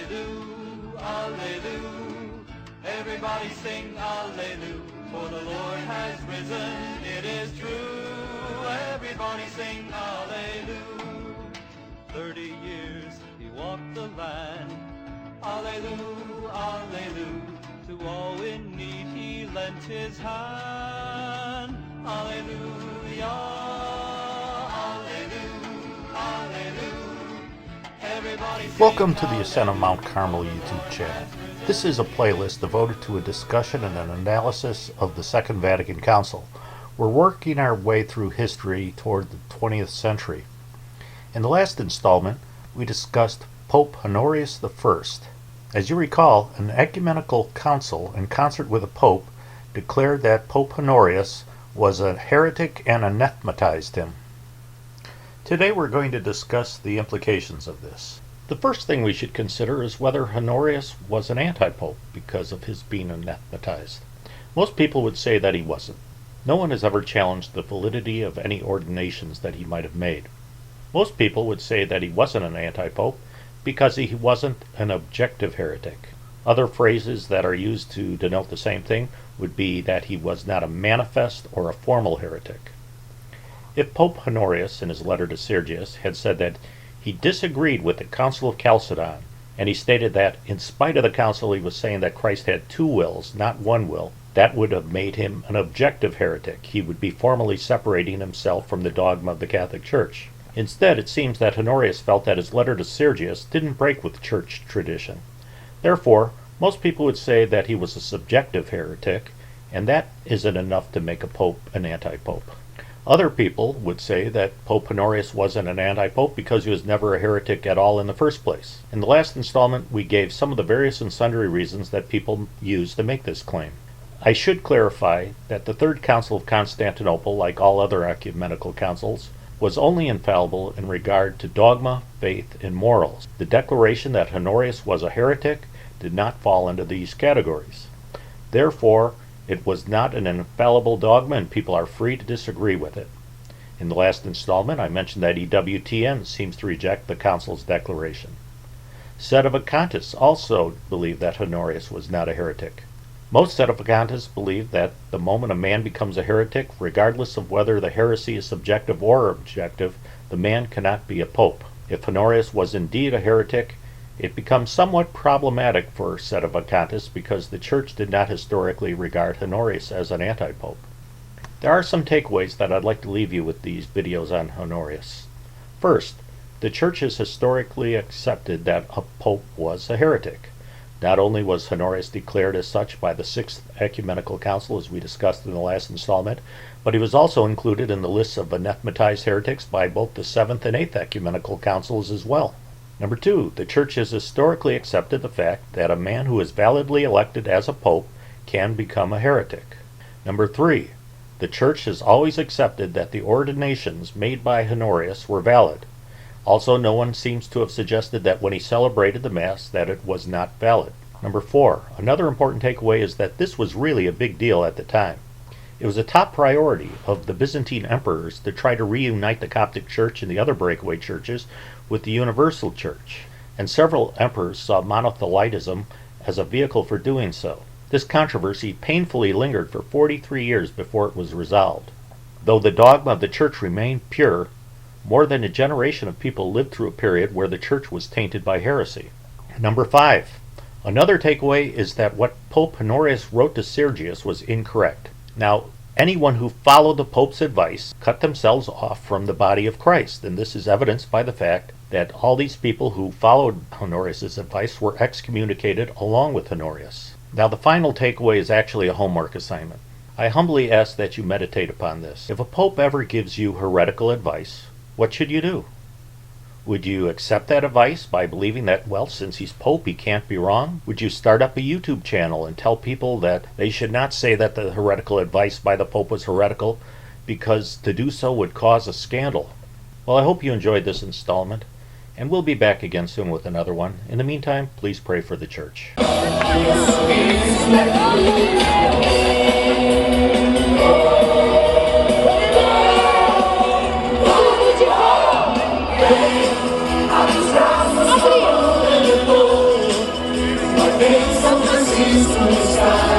Alleluia, Alleluia. Everybody sing Alleluia, for the Lord has risen, it is true. Everybody sing Alleluia. 30 years he walked the land. Alleluia, Alleluia. To all in need he lent his hand. Alleluia, Alleluia, Alleluia. Everybody sing Welcome to the Ascent of Mount Carmel YouTube channel. This is a playlist devoted to a discussion and an analysis of the Second Vatican Council. We're working our way through history toward the 20th century. In the last installment, we discussed Pope Honorius I. As you recall, an ecumenical council, in concert with the Pope, declared that Pope Honorius was a heretic and anathematized him. Today we're going to discuss the implications of this. The first thing we should consider is whether Honorius was an antipope because of his being anathematized. Most people would say that he wasn't. No one has ever challenged the validity of any ordinations that he might have made. Most people would say that he wasn't an antipope because he wasn't an objective heretic. Other phrases that are used to denote the same thing would be that he was not a manifest or a formal heretic. If Pope Honorius, in his letter to Sergius, had said that he disagreed with the Council of Chalcedon, and he stated that in spite of the council he was saying that Christ had two wills, not one will, that would have made him an objective heretic. He would be formally separating himself from the dogma of the Catholic Church. Instead, it seems that Honorius felt that his letter to Sergius didn't break with church tradition. Therefore, most people would say that he was a subjective heretic, and that isn't enough to make a pope an antipope. Other people would say that Pope Honorius wasn't an antipope because he was never a heretic at all in the first place. In the last installment, we gave some of the various and sundry reasons that people use to make this claim. I should clarify that the Third Council of Constantinople, like all other ecumenical councils, was only infallible in regard to dogma, faith, and morals. The declaration that Honorius was a heretic did not fall into these categories. Therefore, it was not an infallible dogma and people are free to disagree with it. In the last installment, I mentioned that EWTN seems to reject the Council's declaration. Sedevacantists also believe that Honorius was not a heretic. Most Sedevacantists believe that the moment a man becomes a heretic, regardless of whether the heresy is subjective or objective, the man cannot be a pope. If Honorius was indeed a heretic, it becomes somewhat problematic for Sedevacantists because the Church did not historically regard Honorius as an antipope. There are some takeaways that I'd like to leave you with these videos on Honorius. First, the Church has historically accepted that a pope was a heretic. Not only was Honorius declared as such by the Sixth Ecumenical Council, as we discussed in the last installment, but he was also included in the lists of anathematized heretics by both the Seventh and Eighth Ecumenical Councils as well. Number two, the Church has historically accepted the fact that a man who is validly elected as a pope can become a heretic. Number three, the Church has always accepted that the ordinations made by Honorius were valid. Also, no one seems to have suggested that when he celebrated the Mass that it was not valid. Number four, another important takeaway is that this was really a big deal at the time. It was a top priority of the Byzantine emperors to try to reunite the Coptic Church and the other breakaway churches with the Universal Church, and several emperors saw monothelitism as a vehicle for doing so. This controversy painfully lingered for 43 years before it was resolved. Though the dogma of the Church remained pure, more than a generation of people lived through a period where the Church was tainted by heresy. Number five, another takeaway is that what Pope Honorius wrote to Sergius was incorrect. Now, anyone who followed the Pope's advice cut themselves off from the body of Christ, and this is evidenced by the fact that all these people who followed Honorius' advice were excommunicated along with Honorius. Now, the final takeaway is actually a homework assignment. I humbly ask that you meditate upon this. If a pope ever gives you heretical advice, what should you do? Would you accept that advice by believing that, well, since he's pope, he can't be wrong? Would you start up a YouTube channel and tell people that they should not say that the heretical advice by the pope was heretical because to do so would cause a scandal? Well, I hope you enjoyed this installment, and we'll be back again soon with another one. In the meantime, please pray for the Church. Abri! Gates of the seas to the sky.